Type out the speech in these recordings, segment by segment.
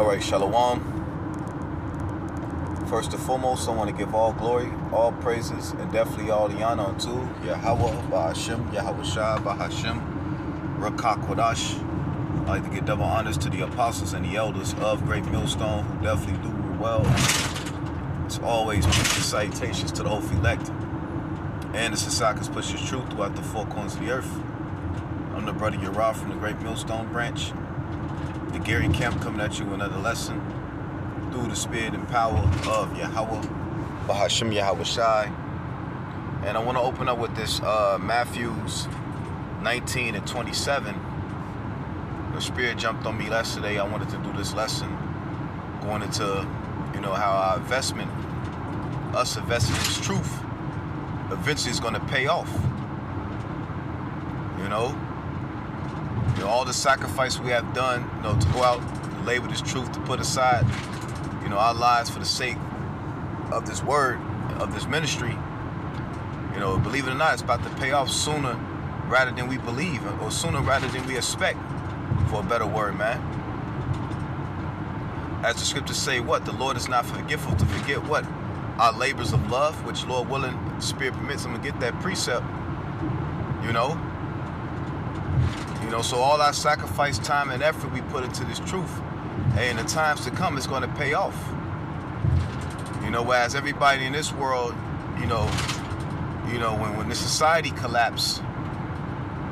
Alright, Shalom. First and foremost, I want to give all glory, all praises, and definitely all the honor unto Yahweh, Bahashim, Yahweh Shai, Bahashim, Rakak Kodash. I'd like to give double honors to the apostles and the elders of Great Millstone, who definitely do well. It's always preaching salutations to the whole elect. And the Sasakas pushes truth throughout the four corners of the earth. I'm the brother Yerah from the Great Millstone branch. The Gary Camp coming at you with another lesson through the spirit and power of Yahweh, Bahashim Yahweh Shai. And I want to open up with this Matthews 19 and 27. The spirit jumped on me yesterday. I wanted to do this lesson going into, how our investment, us investing in this truth, eventually is going to pay off. All the sacrifice we have done, to go out and labor this truth, to put aside, our lives for the sake of this word, of this ministry, believe it or not, it's about to pay off sooner rather than we believe, or sooner rather than we expect, for a better word, man. As the scriptures say, what? The Lord is not forgetful to forget what? Our labors of love, which, Lord willing, the Spirit permits them to get that precept, so all our sacrifice, time, and effort we put into this truth, in the times to come, it's going to pay off. Whereas everybody in this world, when the society collapse,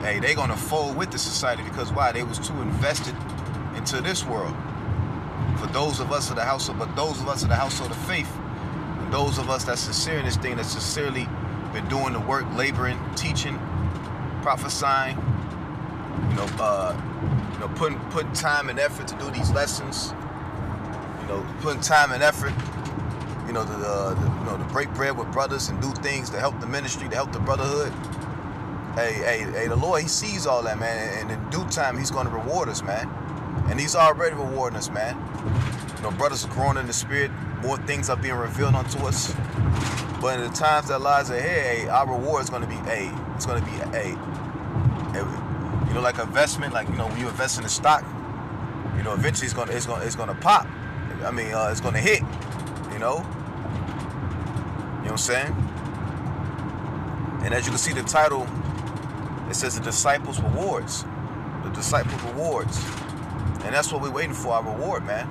they're going to fold with the society, because why? They was too invested into this world. For those of us of the household, but those of us of the household of faith, and those of us that's sincere in this thing, that's sincerely been doing the work, laboring, teaching, prophesying, putting time and effort to do these lessons, putting time and effort, to break bread with brothers and do things to help the ministry, to help the brotherhood. The Lord, He sees all that, man, and in due time, He's going to reward us, man. And He's already rewarding us, man. Brothers are growing in the spirit. More things are being revealed unto us. But in the times that lies ahead, our reward is going to be, it's going to be, like investment, like, when you invest in a stock, eventually it's going to pop. It's going to hit, You know what I'm saying? And as you can see the title, it says the disciples' rewards. The disciples' rewards. And that's what we're waiting for, our reward, man.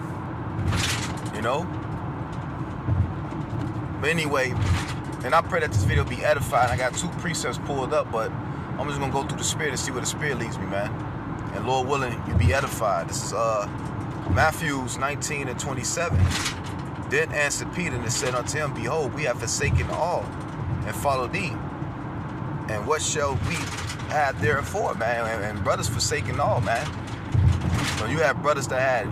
But anyway, and I pray that this video be edified. I got two precepts pulled up, but I'm just going to go through the spirit and see where the spirit leads me, man. And Lord willing, you be edified. This is Matthews 19 and 27. Then answered Peter and said unto him, Behold, we have forsaken all and followed thee. And what shall we have therefore, man? And brothers forsaken all, man. You have brothers that had,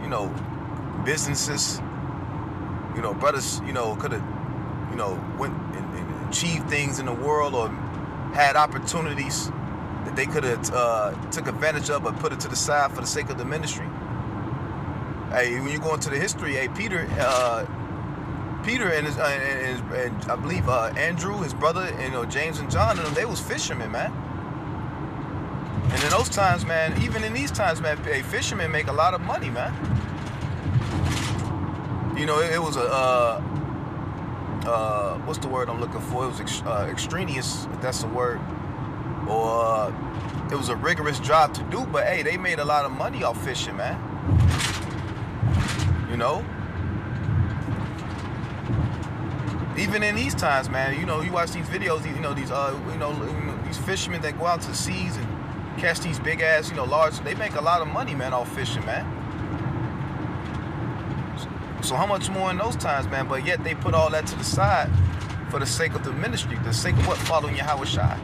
businesses, brothers, could have, went and achieved things in the world, or had opportunities that they could have took advantage of, but put it to the side for the sake of the ministry. When you go into the history, Peter and I believe Andrew, his brother, and James and John, and they was fishermen, man. And in those times, man, even in these times, man, fishermen make a lot of money, man. It was what's the word I'm looking for? It was extraneous, if that's the word. Or it was a rigorous job to do, but they made a lot of money off fishing, man. Even in these times, man, you watch these videos, these fishermen that go out to the seas and catch these big ass, large, they make a lot of money, man, off fishing, man. So how much more in those times, man? But yet they put all that to the side for the sake of the ministry, the sake of what? Following Yahweh Shai.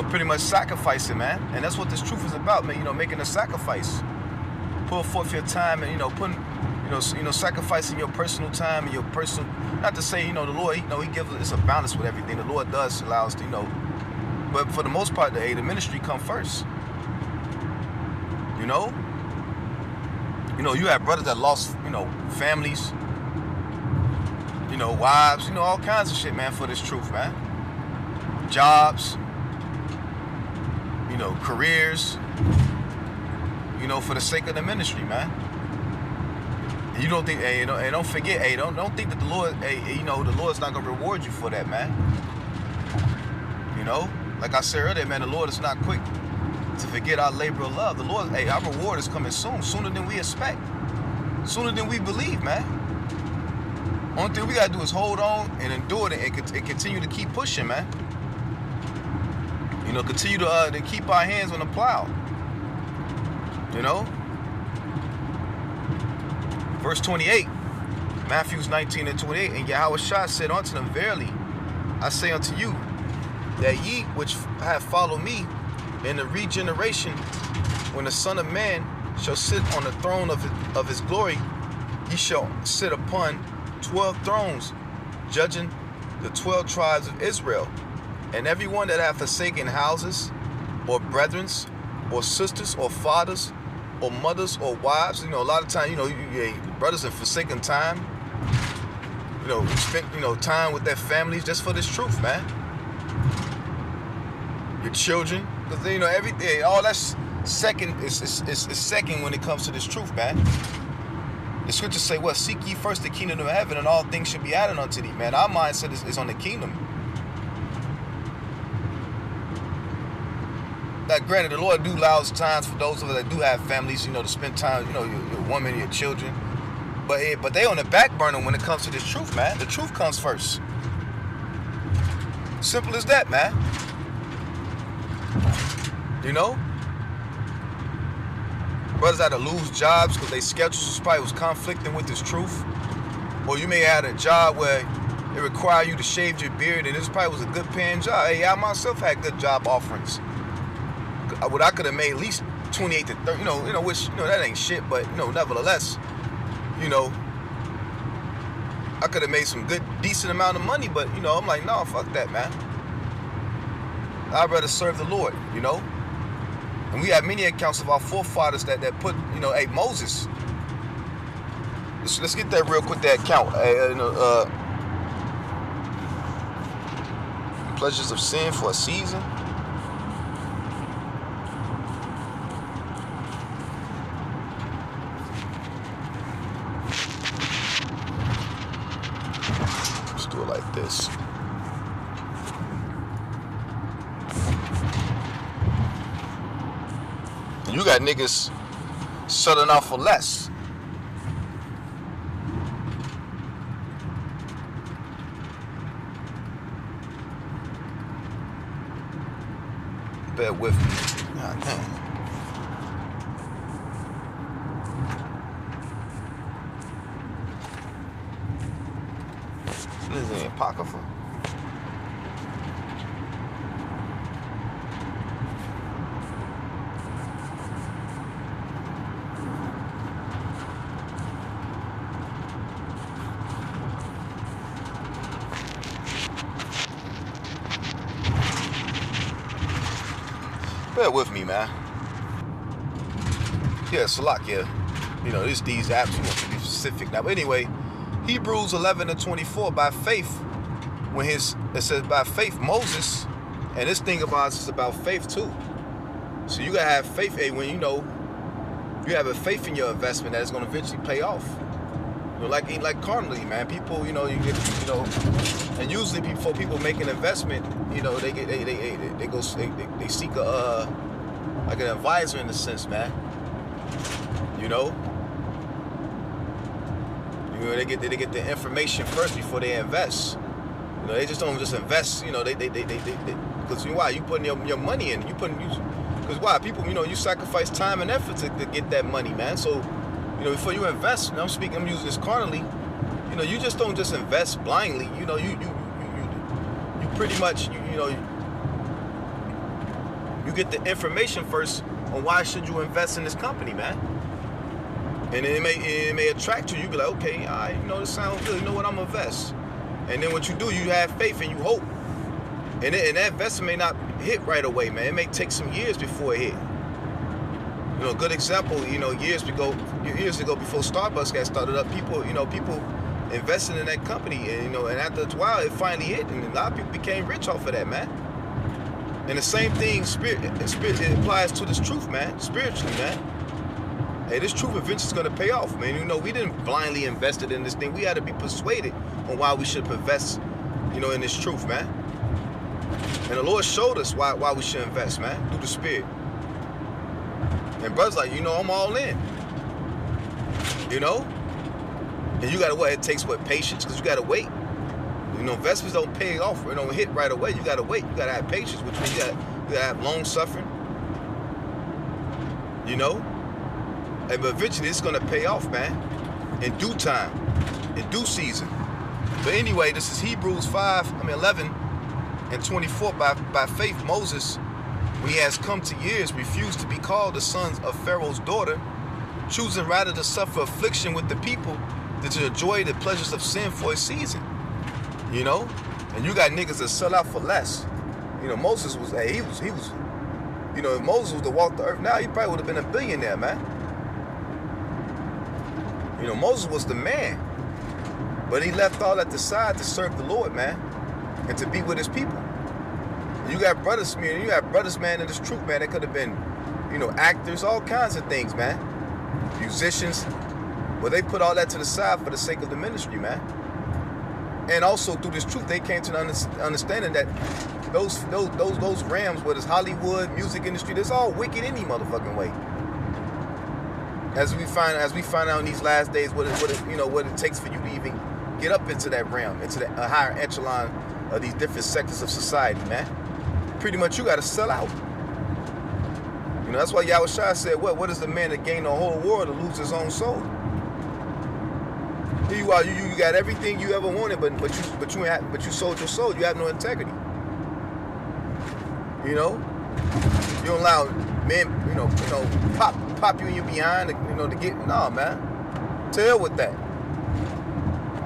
Pretty much sacrificing, man. And that's what this truth is about, man. Making a sacrifice. Put forth your time and, putting, sacrificing your personal time and your personal, not to say, the Lord, He gives us, it's a balance with everything. The Lord does allow us to, but for the most part, the ministry come first. You have brothers that lost, families, wives, all kinds of shit, man, for this truth, man. Jobs, careers, for the sake of the ministry, man. And you don't think, and don't forget, don't think that the Lord, the Lord's not gonna reward you for that, man. Like I said earlier, man, the Lord is not quick to forget our labor of love. The Lord, our reward is coming soon, sooner than we expect, sooner than we believe, man. Only thing we gotta do is hold on and endure it and continue to keep pushing, man. Continue to keep our hands on the plow. Verse 28, Matthew 19:28, and Yahushua said unto them, verily, I say unto you, that ye which have followed me in the regeneration, when the Son of Man shall sit on the throne of his glory, he shall sit upon 12 thrones, judging the 12 tribes of Israel. And everyone that hath forsaken houses, or brethren, or sisters, or fathers, or mothers, or wives, a lot of times, brothers have forsaken time, spent, time with their families just for this truth, man. Your children, because everything, all that's second is second when it comes to this truth, man. The scriptures say, "Well, seek ye first the kingdom of heaven, and all things should be added unto thee." Man, our mindset is on the kingdom. Now, granted, the Lord do allows times for those of us that do have families, to spend time, your woman, your children. But they on the back burner when it comes to this truth, man. The truth comes first. Simple as that, man. Brothers had to lose jobs because their schedules probably was conflicting with this truth. Or you may have had a job where it required you to shave your beard, and this probably was a good paying job. Hey, I myself had good job offerings. What I could have made at least 28 to 30, which, that ain't shit, but, nevertheless, I could have made some good, decent amount of money, but, I'm like, no, fuck that, man. I'd rather serve the Lord, And we have many accounts of our forefathers that put, hey, Moses. Let's get that real quick, that account. Pleasures of sin for a season. Let's do it like this. You got niggas selling out for less. Bear with me. God damn. This is apocrypha. Bear with me, man. Yeah, Salakia. These apps, you want to be specific now. But anyway, Hebrews 11:24, by faith, it says by faith Moses, and this thing about is about faith too. So you gotta have faith, when you have a faith in your investment that it's gonna eventually pay off. Like carnally, man. People, you get, and usually before people make an investment, they seek like an advisor in a sense, man. They get the information first before they invest. They just don't just invest. Because why? You putting your money in. Because why? People, you sacrifice time and effort to get that money, man. So, before you invest, I'm using this carnally. You just don't just invest blindly. You pretty much, you get the information first on why should you invest in this company, man. And it may attract you. You be like, okay, all right, this sounds good. You know what? I'm gonna invest. And then what you do, you have faith and you hope. And that investment may not hit right away, man. It may take some years before it hit. A good example, years ago before Starbucks got started up, people invested in that company, and after a while it finally hit, and a lot of people became rich off of that, man. And the same thing, it applies to this truth, man. Spiritually, man. Hey, this truth eventually is going to pay off, man. You know, we didn't blindly invest in this thing. We had to be persuaded on why we should invest, you know, in this truth, man. And the Lord showed us why we should invest, man, through the Spirit. And brothers like, you know, I'm all in. You know? And you got to what? It takes what? Patience, because you got to wait. You know, investments don't pay off. It don't hit right away. You got to wait. You got to have patience, which means you got to have long suffering. You know? And but eventually it's going to pay off, man. In due time. In due season. But anyway, this is Hebrews 11 and 24. By faith, Moses, when he has come to years, refused to be called the sons of Pharaoh's daughter, choosing rather to suffer affliction with the people than to enjoy the pleasures of sin for a season. You know? And you got niggas that sell out for less. You know, Moses was, hey, he was, you know, if Moses was to walk the earth now, he probably would have been a billionaire, man. You know, Moses was the man. But he left all at the side to serve the Lord, man. And to be with his people. You got brothers, man. You got brothers, man, in this truth, man. They could have been, you know, actors, all kinds of things, man. Musicians. But they put all that to the side for the sake of the ministry, man. And also through this truth, they came to the understanding that those realms, whether it's Hollywood, music industry, that's all wicked any motherfucking way. As we find out in these last days, what it takes for you to even get up into that realm, into a higher echelon of these different sectors of society, man. Pretty much you got to sell out. You know, that's why Yahushua said, what is the man that gain the whole world to lose his own soul? Here you are, you got everything you ever wanted, but you sold your soul. You have no integrity. You know, you don't allow men, you know, pop you in your behind, you know, to get man. To hell with that.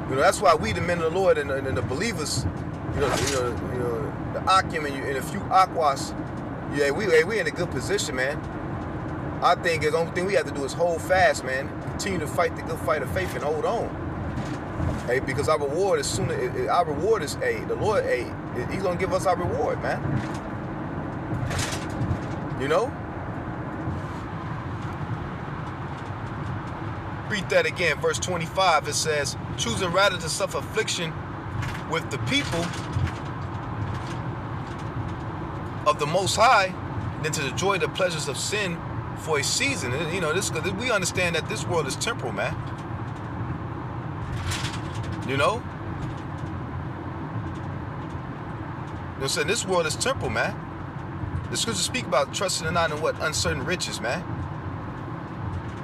You know, that's why we, the men of the Lord and the believers, you know, the Akim and a few Aquas, yeah, we in a good position, man. I think the only thing we have to do is hold fast, man. Continue to fight the good fight of faith and hold on. Hey, because our reward is the Lord, he's gonna give us our reward, man. You know? Read that again, verse 25, it says, choosing rather to suffer affliction with the people of the Most High than to enjoy the pleasures of sin for a season. You know, we understand that this world is temporal, man. You know? They said this world is temporal, man. The scriptures speak about trusting not in what? Uncertain riches, man.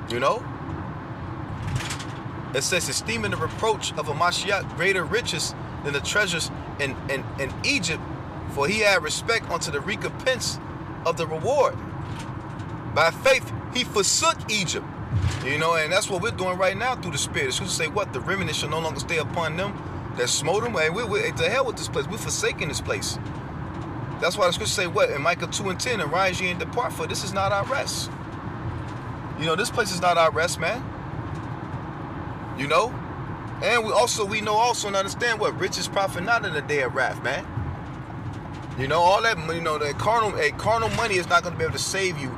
You know? It says, esteeming the reproach of a Mashiach greater riches than the treasures in Egypt, for he had respect unto the recompense of the reward. By faith, he forsook Egypt. You know, and that's what we're doing right now through the Spirit. The scriptures say, what? The remnant shall no longer stay upon them that smote them. Hey, we're to hell with this place. We're forsaking this place. That's why the scriptures say, what? In Micah 2 and 10, arise ye and depart, for this is not our rest. You know, this place is not our rest, man. You know? And we know also and understand what? Riches profit not in the day of wrath, man. You know, all that, you know, carnal money is not going to be able to save you,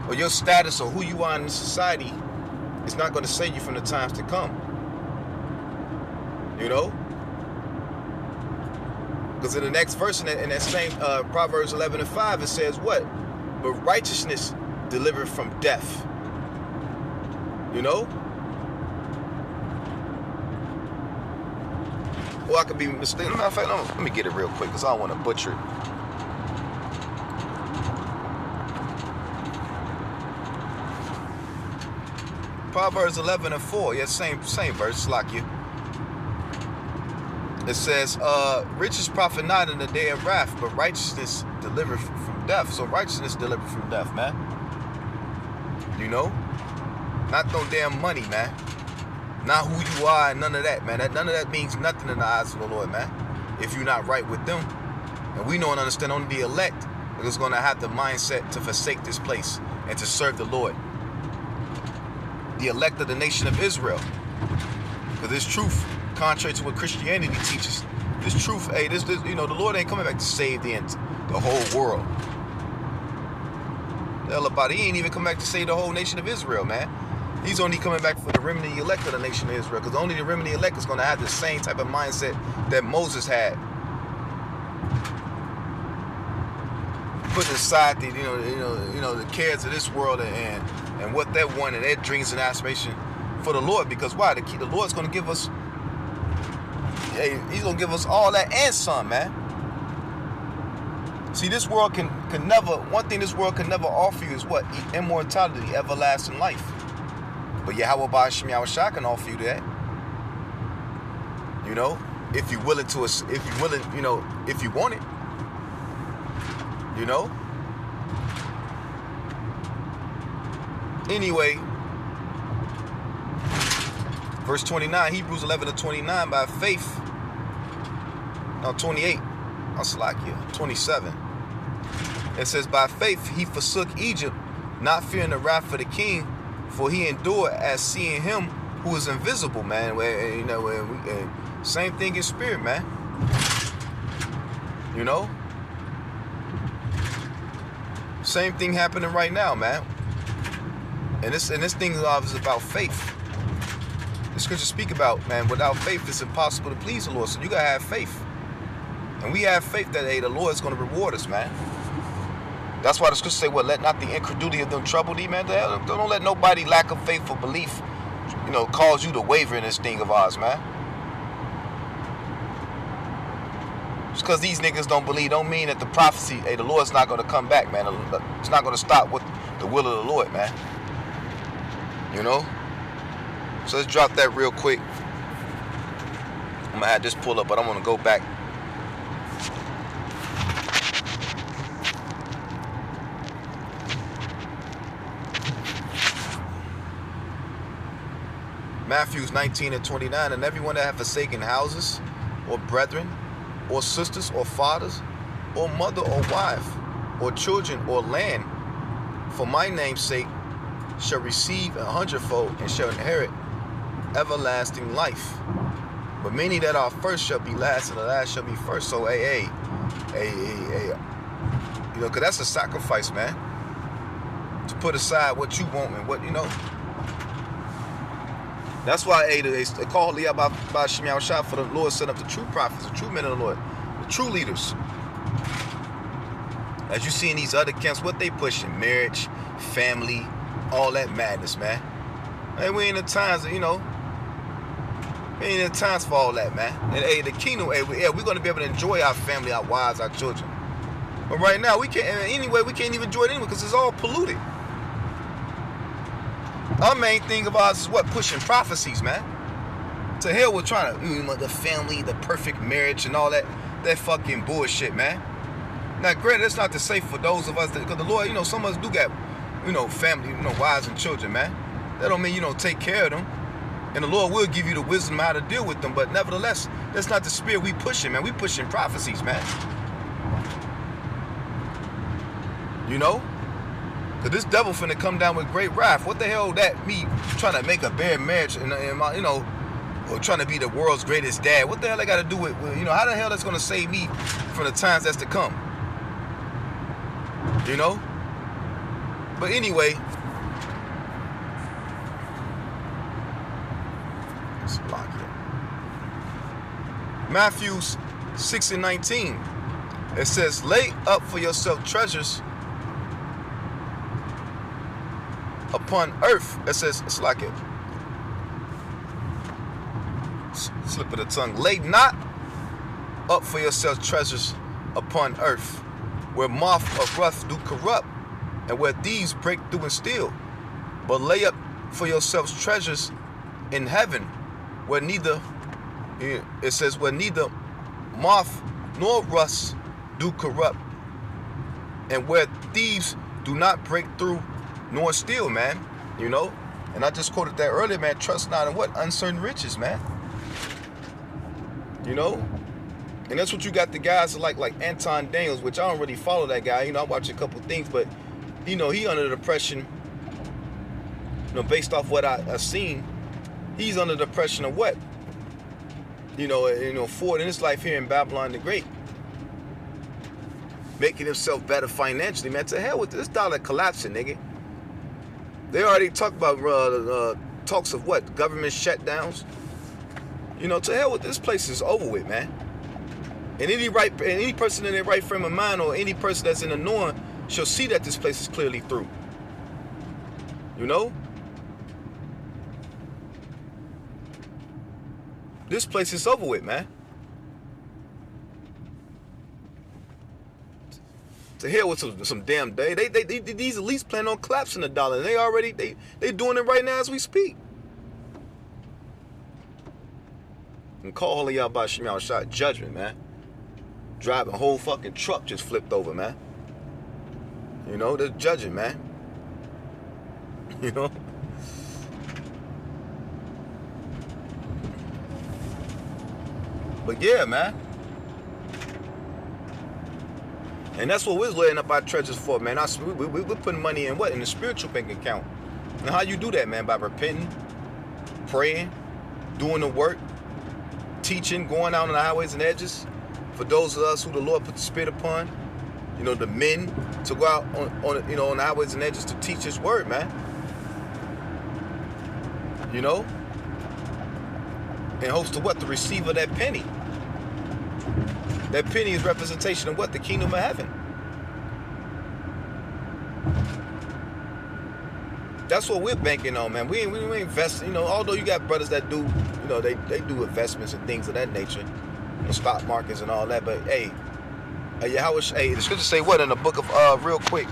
or your status or who you are in society is not going to save you from the times to come. You know? Because in the next verse, in that same Proverbs 11 and 5, it says what? But righteousness delivered from death. You know? Well, I could be mistaken. Matter of fact, let me get it real quick because I don't want to butcher it. Proverbs 11 and 4. Yeah, same verse, like you. It says, riches profit not in the day of wrath, but righteousness delivered from death. So righteousness delivered from death, man. You know? Not no damn money, man. Not who you are and none of that, man. None of that means nothing in the eyes of the Lord, man. If you're not right with them. And we know and understand only the elect is going to have the mindset to forsake this place and to serve the Lord. The elect of the nation of Israel. For this truth, contrary to what Christianity teaches, This truth, hey, this the Lord ain't coming back to save the whole world. The hell about it. He ain't even come back to save the whole nation of Israel, man. He's only coming back for the remnant elect of the nation of Israel, because only the remnant elect is going to have the same type of mindset that Moses had. Put aside the the cares of this world and what they want and their dreams and aspirations for the Lord, because why? The Lord's going to give us. He's going to give us all that and some, man. See, this world can never. One thing this world can never offer you is what? Immortality, everlasting life. But Yahweh Ba'ashim Yahushua can offer you that. If you're willing to, if you want it. Anyway, verse 29, Hebrews 11:29, by faith. No, 28. I'll slack you. 27. It says, by faith he forsook Egypt, not fearing the wrath of the king, for he endured as seeing him who is invisible, man. Same thing in spirit, man. Same thing happening right now, man. And this thing is about faith. The scriptures speak about, man, without faith it's impossible to please the Lord. So you gotta have faith. And we have faith that, hey, the Lord is going to reward us, man. That's why the scriptures say, well, let not the incredulity of them trouble thee, man. Don't let nobody lack of faith or belief, cause you to waver in this thing of ours, man. Just because these niggas don't believe don't mean that the prophecy, hey, the Lord's not going to come back, man. It's not going to stop with the will of the Lord, man. So let's drop that real quick. I'm going to have this pull up, but I'm going to go back. Matthew 19:29, and everyone that hath forsaken houses, or brethren, or sisters, or fathers, or mother, or wife, or children, or land, for my name's sake, shall receive 100-fold, and shall inherit everlasting life. But many that are first shall be last, and the last shall be first. So, because that's a sacrifice, man. To put aside what you want and what, That's why they call Leah Ba'ashim Yahushua, for the Lord set up the true prophets, the true men of the Lord, the true leaders. As you see in these other camps, what they pushing? Marriage, family, all that madness, man. And we ain't in times, we ain't in times for all that, man. And the kingdom, we're going to be able to enjoy our family, our wives, our children. But right now, we can't even enjoy it anyway, because it's all polluted. Our main thing of ours is what? Pushing prophecies, man. To hell with trying to, the family, the perfect marriage, and all that fucking bullshit, man. Now, granted, it's not to say for those of us, because the Lord, some of us do got, family, wives and children, man. That don't mean you don't take care of them. And the Lord will give you the wisdom how to deal with them. But nevertheless, that's not the spirit we pushing, man. We pushing prophecies, man. Because this devil finna come down with great wrath. What the hell that me trying to make a bad marriage and my, or trying to be the world's greatest dad? What the hell I got to do with, how the hell that's going to save me from the times that's to come? But anyway, let's lock it. Matthew 6:19. It says, lay up for yourself treasures upon earth. It says, it's like it. Slip of the tongue. Lay not up for yourself treasures upon earth, where moth or rust do corrupt, and where thieves break through and steal. But lay up for yourselves treasures in heaven, where neither, it says, where neither moth nor rust do corrupt, and where thieves do not break through nor steal, man. And I just quoted that earlier, man. Trust not in what? Uncertain riches, man. And that's what you got the guys like Anton Daniels, which I don't really follow that guy. I watch a couple things, but he under the depression, based off what I've seen, he's under the depression of what? forward in his life here in Babylon the Great, making himself better financially, man. To hell with this dollar collapsing, nigga. They already talked about talks of what? Government shutdowns. To hell with this place is over with, man. And any person in their right frame of mind, or any person that's in the knowing, shall see that this place is clearly through. This place is over with, man. To hell with some damn day. These elites plan on collapsing the dollar. And they doing it right now as we speak. And call Holy Yahweh Shema shot judgment, man. Driving a whole fucking truck just flipped over, man. They're judging, man. But yeah, man. And that's what we're laying up our treasures for, man. We're putting money in what? In the spiritual bank account. And how you do that, man? By repenting, praying, doing the work, teaching, going out on the highways and edges. For those of us who the Lord put the Spirit upon, the men to go out on the highways and edges to teach His word, man. In hopes to what? To receive of that penny. That penny is representation of what? The kingdom of heaven. That's what we're banking on, man. We invest, although you got brothers that do, they do investments and things of that nature, stock markets and all that. But hey, the scriptures say what in the book of real quick?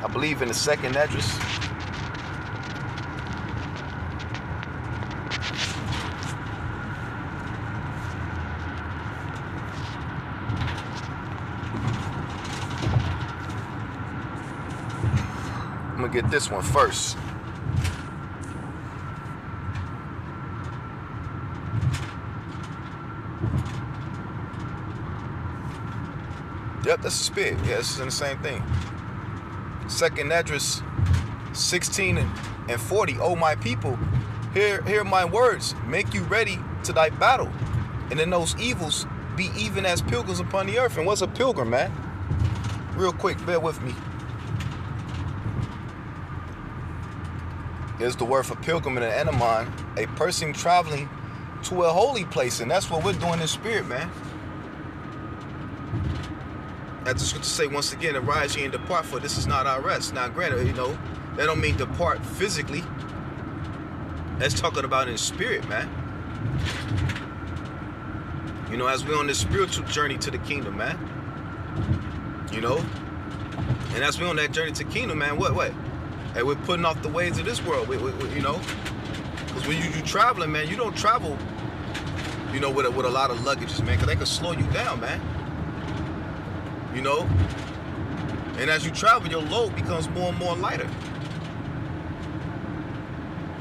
I believe in the second address. I'm gonna get this one first. Yep, that's the spirit. Yeah, this is in the same thing. Second address 16 and 40. Oh my people, hear my words. Make you ready to thy battle. And in those evils be even as pilgrims upon the earth. And what's a pilgrim, man? Real quick, bear with me. Here's the word for pilgrim in the Enamon, a person traveling to a holy place. And that's what we're doing in spirit, man. That's the scripture say once again, arise ye and depart, for this is not our rest. Now granted, that don't mean depart physically. That's talking about in spirit, man. As we're on this spiritual journey to the kingdom, man. And as we're on that journey to kingdom, man, what? Hey, we're putting off the ways of this world, because when you traveling, man, you don't travel, with a lot of luggages, man, because they can slow you down, man. And as you travel, your load becomes more and more lighter.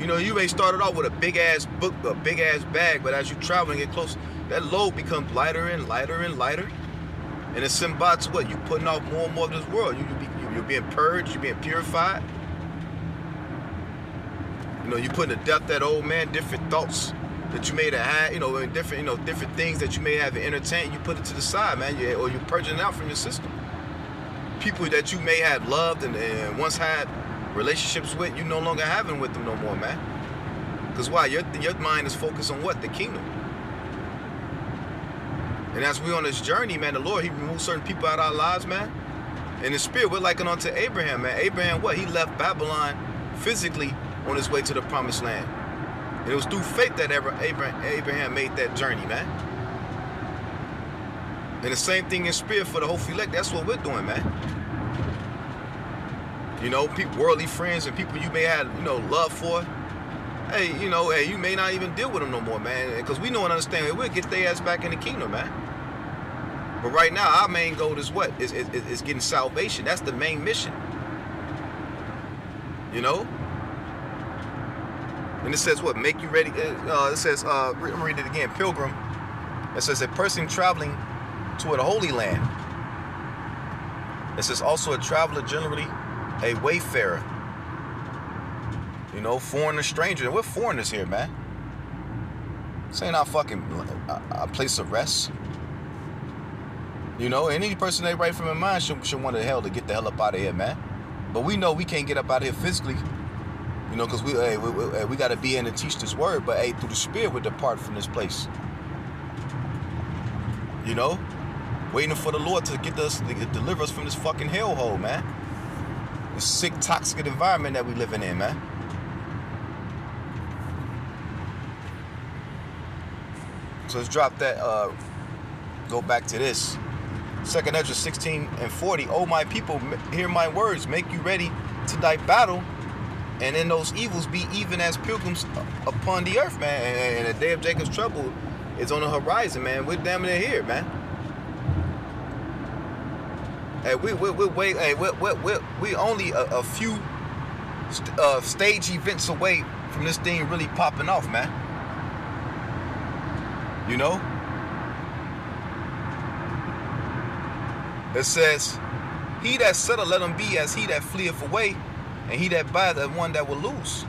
You may started off with a big ass book, a big ass bag, but as you travel and get close, that load becomes lighter and lighter and lighter. And it's symbolic to what? You putting off more and more of this world. You're being purged, you're being purified. You putting to death that old man, different thoughts that you may have had, different things that you may have entertained. You put it to the side, man, or you're purging it out from your system. People that you may have loved and once had relationships with, you no longer having with them no more, man. Because why? Your mind is focused on what? The kingdom. And as we're on this journey, man, the Lord, He removed certain people out of our lives, man. In the spirit, we're likened unto Abraham, man. Abraham, what? He left Babylon physically on his way to the promised land. And it was through faith that Abraham made that journey, man. And the same thing in spirit for the whole elect. That's what we're doing, man. People, worldly friends and people you may have, love for. Hey, you may not even deal with them no more, man. Because we know and understand we'll get their ass back in the kingdom, man. But right now, our main goal is what? Is getting salvation. That's the main mission. And it says what? Make you ready. It says, I'm going to read it again. Pilgrim. It says a person traveling to a holy land. It says also a traveler, generally a wayfarer. Foreigner, stranger. And we're foreigners here, man. This ain't our fucking a place of rest. You know, any person that right from their mind should want the hell to get the hell up out of here, man. But we know we can't get up out of here physically. You know, because we got to be in and teach this word. But, hey, through the Spirit, we depart from this place. You know? Waiting for the Lord to get us, to deliver us from this fucking hellhole, man. This sick, toxic environment that we living in, man. So let's drop that, go back to this. 2nd Ezra 16:40. Oh, my people, hear my words. Make you ready to thy battle. And in those evils be even as pilgrims upon the earth, man. And the day of Jacob's trouble is on the horizon, man. We're damn near here, man. Hey, we only a few stage events away from this thing really popping off, man. You know? It says, he that settled, let him be as he that fleeth away, and he that buyeth as one that will lose.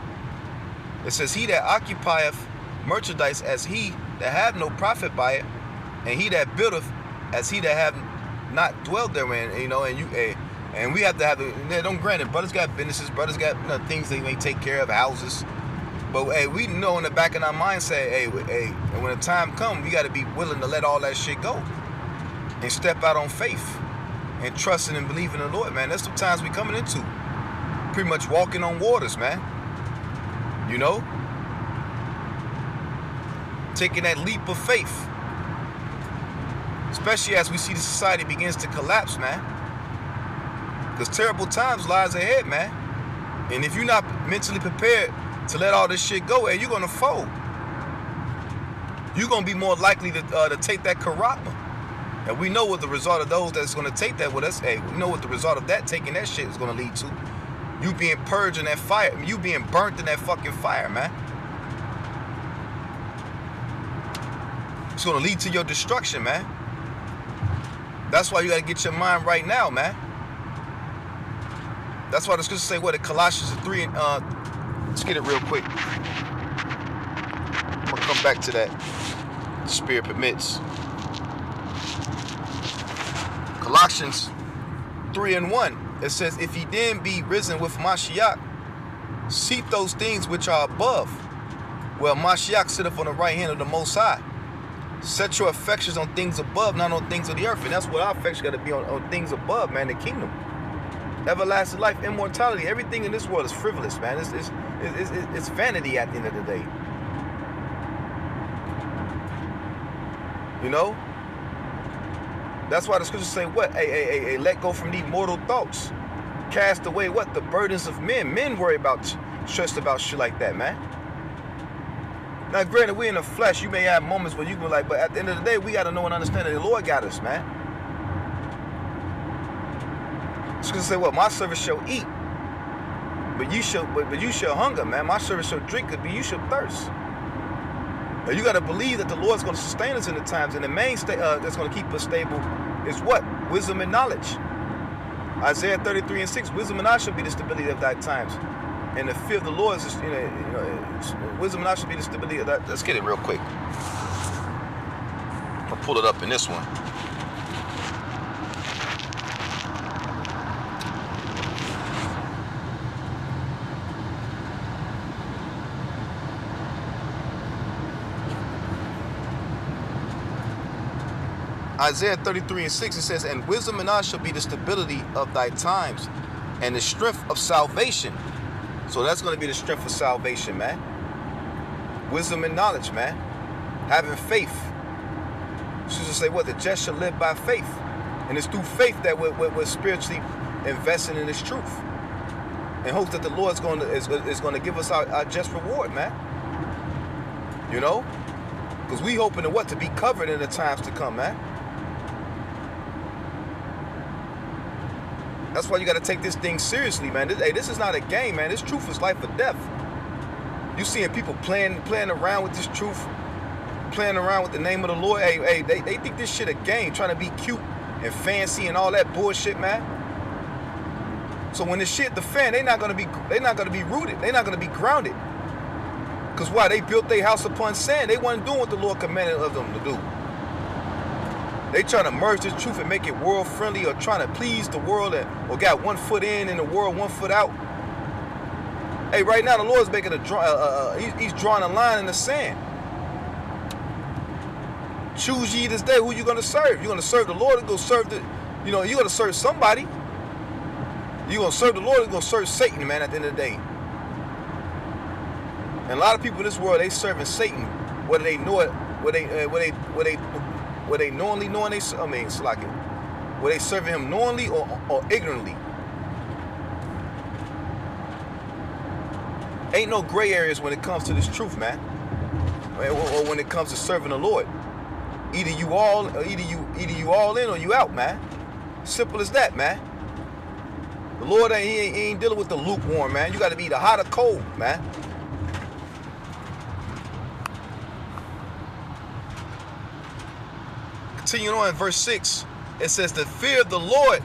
It says, he that occupieth merchandise as he that have no profit by it, and he that buildeth as he that have not dwelled therein. You know, and we have to have, don't grant it, brothers got businesses, brothers got things they may take care of, houses. But hey, we know in the back of our mind, say, hey, and when the time comes, we got to be willing to let all that shit go and step out on faith and trusting and believing in the Lord, man. That's the times we coming into. Pretty much walking on waters, man. You know? Taking that leap of faith. Especially as we see the society begins to collapse, man. Because terrible times lies ahead, man. And if you're not mentally prepared to let all this shit go, hey, you're going to fold. You're going to be more likely to take that karama. And we know what the result of those that's going to take that with us. Hey, we know what the result of that, taking that shit, is going to lead to. You being purged in that fire. You being burnt in that fucking fire, man. It's going to lead to your destruction, man. That's why you got to get your mind right now, man. That's why the scriptures say what? In Colossians 3 and let's get it real quick. I'm going to come back to that. The Spirit permits. Colossians 3:1. It says, if ye then be risen with Mashiach, seek those things which are above, where Mashiach sitteth on the right hand of the Most High. Set your affections on things above, not on things of the earth. And that's what our affections got to be on things above, man, the kingdom. Everlasting life, immortality. Everything in this world is frivolous, man. It's vanity at the end of the day. You know? That's why the scriptures say what? Hey, let go from these mortal thoughts. Cast away what? The burdens of men. Men worry about, stressed about shit like that, man. Now, granted, we in the flesh. You may have moments where you go like, but at the end of the day, we got to know and understand that the Lord got us, man. The scriptures say what? My servants shall eat, but you shall hunger, man. My servants shall drink, but you shall thirst. Now, you got to believe that the Lord's going to sustain us in the times, and the main that's going to keep us stable is what? Wisdom and knowledge. Isaiah 33:6. Wisdom and knowledge shall be the stability of thy times, and the fear of the Lord is, wisdom and knowledge shall be the stability of that. Let's get it real quick. I'll pull it up in this one. Isaiah 33:6, it says, and wisdom and knowledge shall be the stability of thy times, and the strength of salvation. So that's going to be the strength of salvation, man. Wisdom and knowledge, man. Having faith. She should say what? The just shall live by faith. And it's through faith that we're spiritually investing in this truth. And hopes that the Lord is going to give us our just reward, man. You know? Because we hoping to what? To be covered in the times to come, man. That's why you got to take this thing seriously, man. This is not a game, man. This truth is life or death. You seeing people playing around with this truth, playing around with the name of the Lord. Hey, they think this shit a game, trying to be cute and fancy and all that bullshit, man. So when this shit the fan, they're not gonna be rooted. They're not gonna be grounded. Because why? They built their house upon sand. They weren't doing what the Lord commanded of them to do. They trying to merge this truth and make it world friendly, or trying to please the world, or got 1 foot in the world, 1 foot out. Hey, right now the Lord's making he's drawing a line in the sand. Choose ye this day who you're gonna serve. You're gonna serve the Lord, or go serve you're gonna serve somebody. You're gonna serve the Lord, or you're gonna serve Satan, man. At the end of the day. And a lot of people in this world, they serving Satan, whether they know it, whether they knowingly knowing it's like it, whether they serving him knowingly or ignorantly. Ain't no gray areas when it comes to this truth, man. Or when it comes to serving the Lord. Either you all in or you out, man. Simple as that, man. The Lord he ain't dealing with the lukewarm, man. You got to be either hot or cold, man. Continuing on in verse 6, it says, the fear of the Lord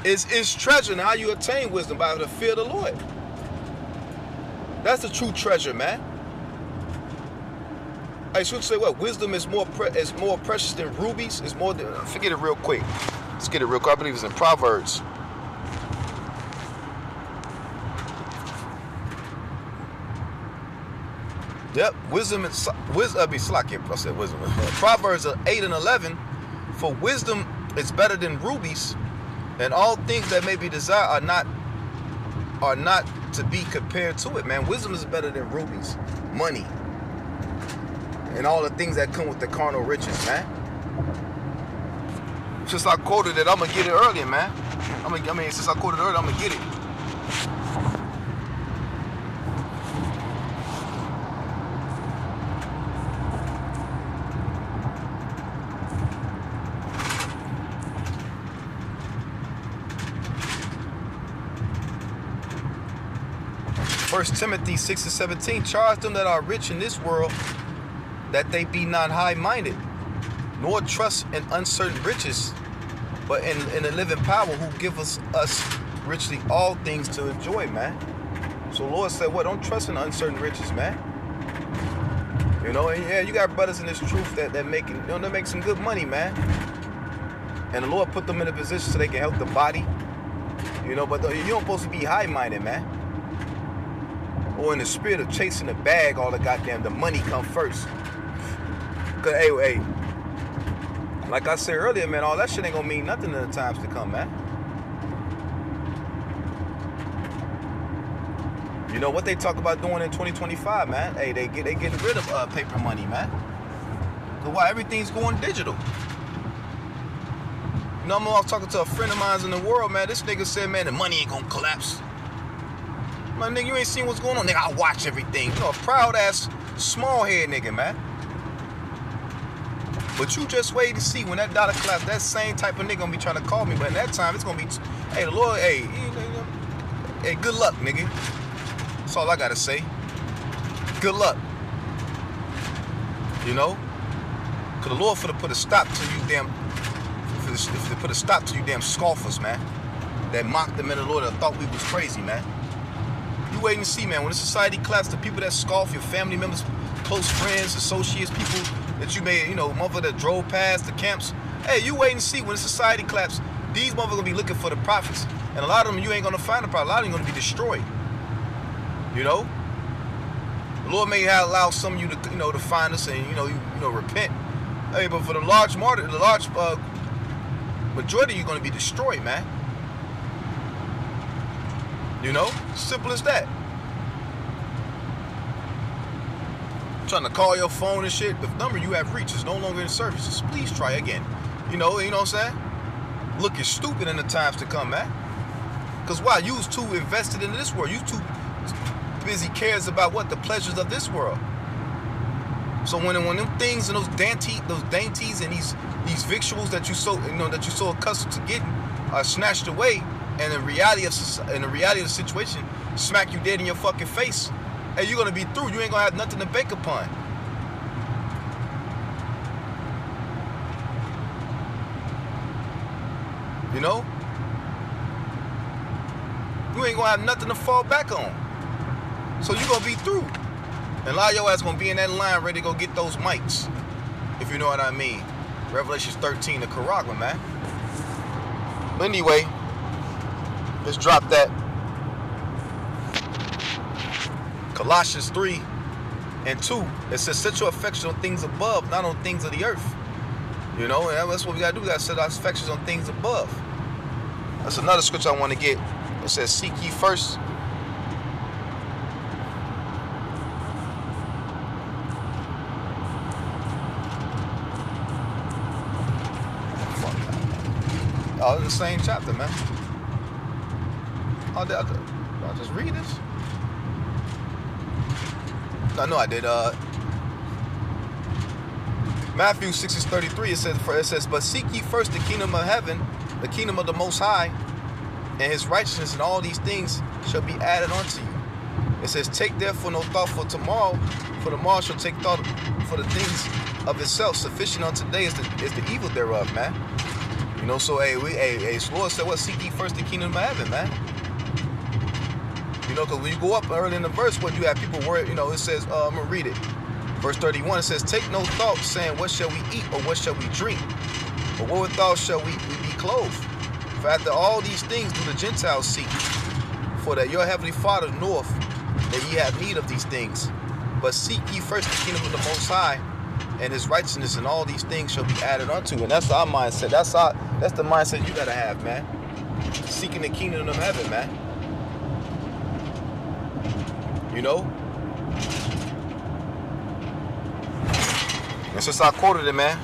is his treasure. And how you attain wisdom? By the fear of the Lord. That's the true treasure, man. I should say what? Wisdom is more precious than rubies. It's more than, forget it real quick. Let's get it real quick. I believe it's in Proverbs. Yep, wisdom is I said wisdom. Proverbs 8 and 11. For wisdom is better than rubies, and all things that may be desired are not to be compared to it, man. Wisdom is better than rubies, money, and all the things that come with the carnal riches, man. Since I quoted it, I'm gonna get it earlier, man. Since I quoted it earlier, I'm gonna get it. First Timothy 6 and 17, charge them that are rich in this world, that they be not high-minded, nor trust in uncertain riches, but in the living power, who give us richly all things to enjoy, man. So Lord said, what? Don't trust in uncertain riches, man. And yeah, you got brothers in this truth that make some good money, man. And the Lord put them in a position so they can help the body. But you don't supposed to be high-minded, man. Or in the spirit of chasing the bag, all the money come first. Cause hey, like I said earlier, man, all that shit ain't gonna mean nothing in the times to come, man. You know what they talk about doing in 2025, man? Hey, they getting rid of paper money, man. Cause why? Everything's going digital. I was talking to a friend of mine in the world, man. This nigga said, man, the money ain't gonna collapse. My nigga, you ain't seen what's going on, nigga. I watch everything. A proud ass, small head nigga, man. But you just wait to see when that dollar collapse. That same type of nigga gonna be trying to call me, but in that time it's gonna be, hey, the Lord, hey, good luck, nigga. That's all I gotta say. Good luck. Cause the Lord for to put a stop to you damn scoffers, man. That mocked the men of the Lord that thought we was crazy, man. You wait and see, man. When the society collapses, the people that scoff, your family members, close friends, associates, people that you may, motherfucker that drove past the camps. Hey, you wait and see when the society collapses. These motherfuckers gonna be looking for the prophets, and a lot of them you ain't gonna find the prophet. A lot of them gonna be destroyed. The Lord may allow some of you to, to find us and repent. Hey, but for the large majority of you gonna be destroyed, man. Simple as that. Trying to call your phone and shit, the number you have reached is no longer in service. Just please try again. You know what I'm saying? Looking stupid in the times to come, man. Because why? You was too invested in this world. You too busy cares about what? The pleasures of this world. So when them things and those dainties and these victuals that you so accustomed to getting are snatched away, and the reality of the situation smack you dead in your fucking face, and you're gonna be through. You ain't gonna have nothing to bake upon. You ain't gonna have nothing to fall back on. So you're gonna be through. And a lot of your ass gonna be in that line ready to go get those mics, if you know what I mean. Revelation 13, the Karagma, man. But anyway, let's drop that. Colossians 3 and 2. It says, set your affection on things above, not on things of the earth. You know, and that's what we gotta do. We gotta set our affections on things above. That's another scripture I want to get. It says, seek ye first. Oh, it's the same chapter, man. Oh, I'll just read this. No, I did. Matthew 6:33. It says, but seek ye first the kingdom of heaven, the kingdom of the Most High, and His righteousness, and all these things shall be added unto you. It says, take therefore no thought for tomorrow, for tomorrow shall take thought for the things of itself. Sufficient unto today is the evil thereof, man. You know, so the Lord said, what? Seek ye first the kingdom of heaven, man. You know, because when you go up early in the verse, what you have people worried, you know, it says, I'm going to read it. Verse 31, it says, take no thought, saying, what shall we eat, or what shall we drink? Or wherewithal shall we be clothed? For after all these things do the Gentiles seek. For that your heavenly Father knoweth that ye have need of these things. But seek ye first the kingdom of the Most High, and His righteousness, and all these things shall be added unto. And that's our mindset. That's the mindset you gotta have, man. Seeking the kingdom of heaven, man. You know? And since I quoted it, man.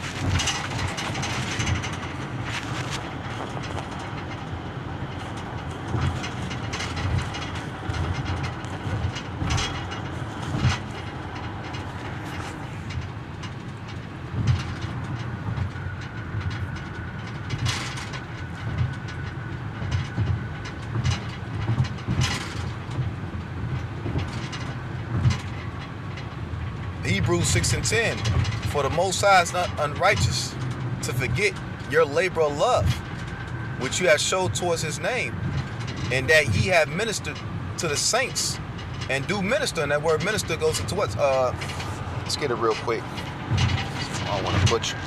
Hebrews 6:10, for the Most High is not unrighteous to forget your labor of love, which you have showed towards His name, and that ye have ministered to the saints, and do minister. And that word minister goes into what? Let's get it real quick. I don't want to butcher.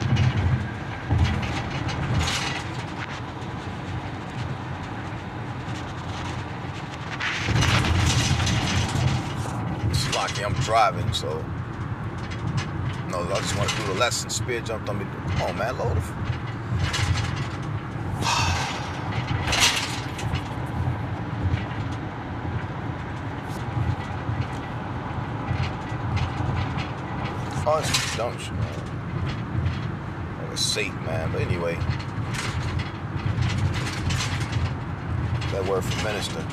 It's lucky I'm driving, so. No, I just want to do the lesson. Spirit jumped on me. Come on, man. Load it. Oh, don't you, man? Like a Satan, man. But anyway. That word for minister.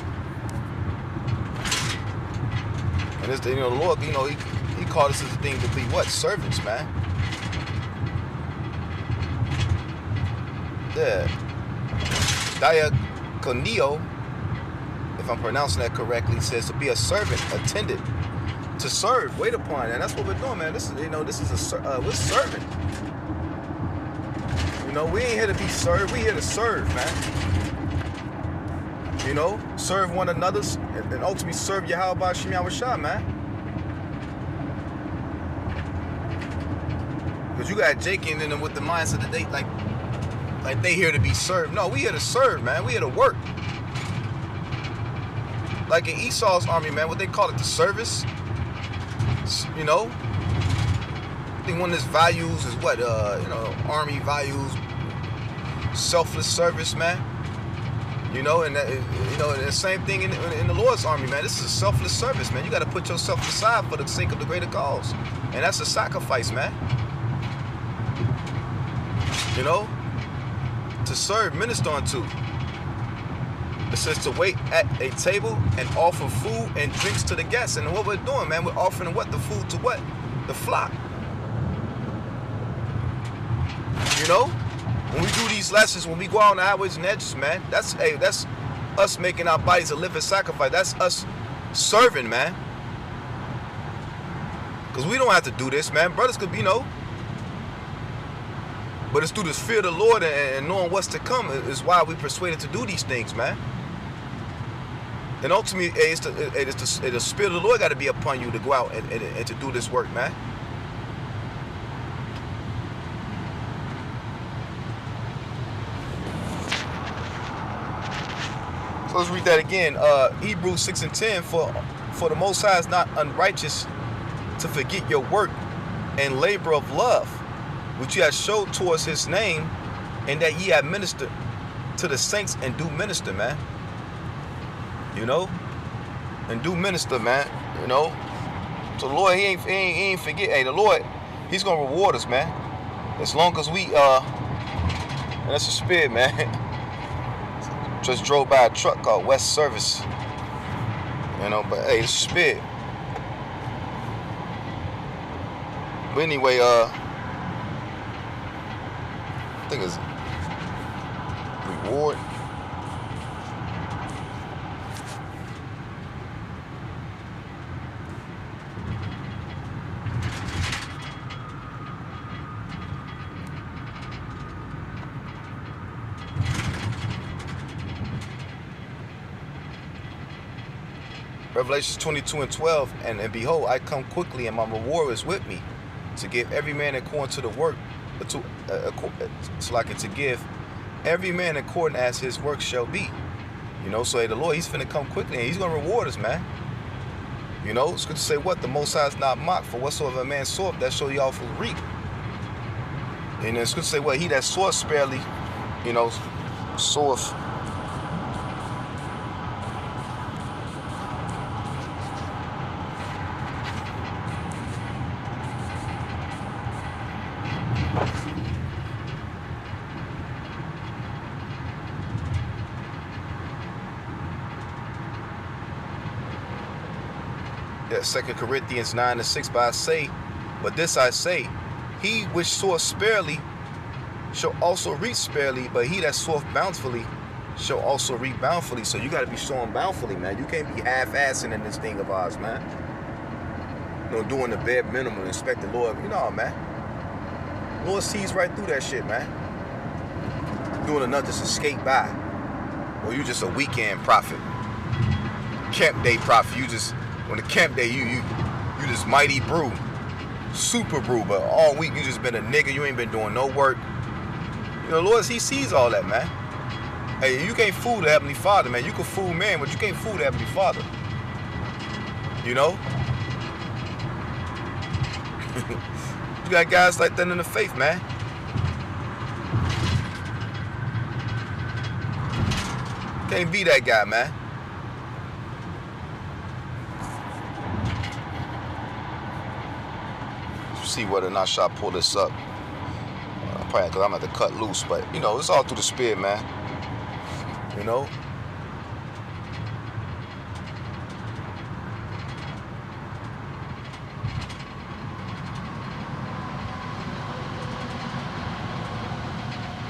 And this, you know, the Lord, you know, He called us as a thing to be what? Servants, man. Yeah. Diakonio, if I'm pronouncing that correctly, says to be a servant, attendant, to serve, wait upon, and that's what we're doing, man. This is, you know, this is we're serving. You know, we ain't here to be served. We here to serve, man. You know, serve one another, and ultimately serve Yahweh Ba'Shem Yahushua, man. Because you got Jake in them with the mindset that they like they here to be served. No, we here to serve, man. We here to work. Like in Esau's army, man, what they call it, the service. You know, I think one of his values is what, you know, army values, selfless service, man. You know, and that, you know, the same thing in the Lord's army, man. This is a selfless service, man. You got to put yourself aside for the sake of the greater cause, and that's a sacrifice, man. You know, to serve, minister unto. It says to wait at a table and offer food and drinks to the guests. And what we're doing, man, we're offering what? The food to what? The flock. You know, when we do these lessons, when we go out on the highways and edges, man, that's us making our bodies a living sacrifice. That's us serving, man. Because we don't have to do this, man. Brothers could be, you know. But it's through this fear of the Lord and knowing what's to come is why we persuaded to do these things, man. And ultimately, it's the Spirit of the Lord got to be upon you to go out and to do this work, man. So let's read that again. Hebrews 6:10, for the Most High is not unrighteous to forget your work and labor of love, which you have showed towards his name, and that ye have ministered to the saints and do minister, man. You know? And do minister, man. You know? So the Lord, he ain't forget. Hey, the Lord, he's gonna reward us, man. As long as we and that's a spirit, man. Just drove by a truck called West Service. You know, but hey, it's a spirit. But anyway, I think it's reward. Revelations 22:12, and behold, I come quickly, and my reward is with me, to give every man according to the work, to give every man according as his work shall be. You know, so hey, the Lord, he's finna come quickly, and he's gonna reward us, man. You know, it's good to say what? The Most High is not mocked, for whatsoever a man soweth, that shall he also reap. And it's good to say what? He that soweth sparely, you know, soweth. Yeah, 2 Corinthians 9:6, but this I say, he which soweth sparely shall also reap sparely, but he that soweth bountifully shall also reap bountifully. So you got to be sowing bountifully, man. You can't be half-assing in this thing of ours, man. You know, doing the bare minimum, expect the Lord. You know, man. The Lord sees right through that shit, man. Doing enough just to skate by. Or you just a weekend prophet. Camp day prophet. You just, on the camp day, you just mighty brew. Super brew, but all week you just been a nigga. You ain't been doing no work. You know, the Lord, he sees all that, man. Hey, you can't fool the Heavenly Father, man. You can fool man, but you can't fool the Heavenly Father. You know? You got guys like that in the faith, man. Can't be that guy, man. Let's see whether or not I pull this up. Probably because I'm going to cut loose, but, you know, it's all through the spirit, man. You know?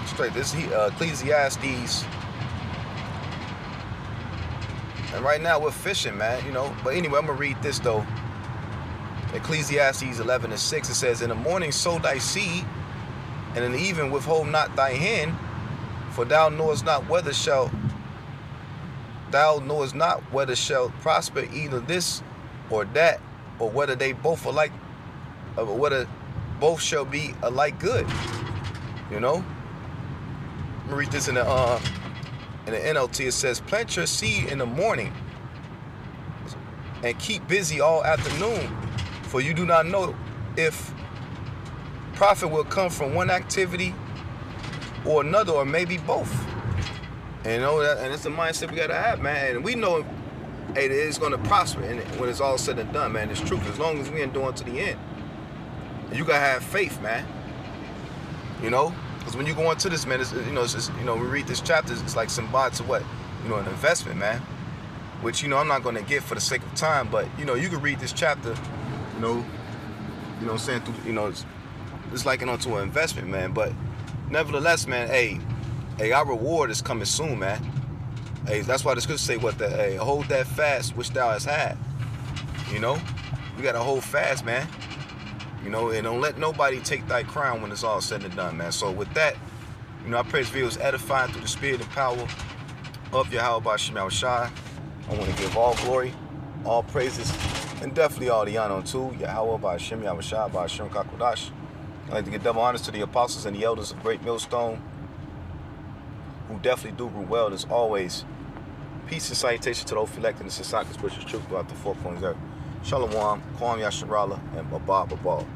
Straight, this Ecclesiastes. And right now we're fishing, man, you know. But anyway, I'm going to read this, though. Ecclesiastes 11:6, it says, in the morning sow thy seed, and in the evening withhold not thy hand, for thou knowest not whether shall prosper either this or that, or whether they both are like, or whether both shall be alike good. You know? I'm gonna read this in the NLT. It says, plant your seed in the morning and keep busy all afternoon, for you do not know if profit will come from one activity or another, or maybe both. And you know that, and it's the mindset we gotta have, man. And we know, hey, it's gonna prosper, and when it's all said and done, man, it's true. As long as we endure to the end, and you gotta have faith, man. You know, because when you go into this, man, it's just, you know, we read this chapter, it's like symbolic to what, you know, an investment, man. Which, you know, I'm not gonna get for the sake of time, but you know, you can read this chapter, you know what I'm saying, through, you know, it's likened onto an investment, man. But nevertheless, man, hey, our reward is coming soon, man. Hey, that's why the scriptures say what the, hey, hold that fast which thou hast had. You know, we gotta hold fast, man. You know, and don't let nobody take thy crown when it's all said and done, man. So with that, you know, I pray this video is edifying through the spirit and power of Yahweh Ba'Shem Yahushua. I want to give all glory, all praises, and definitely all the honor to Yahweh, Ba'ashem, Yahushua, Ba'ashem, Kakwadash. I'd like to give double honors to the apostles and the elders of Great Millstone, who definitely do well as always. Peace and salutation to those elected in the Sasakis, which is truth throughout the four corners. Shalom, Kwam Yasharala, and Babah Babal.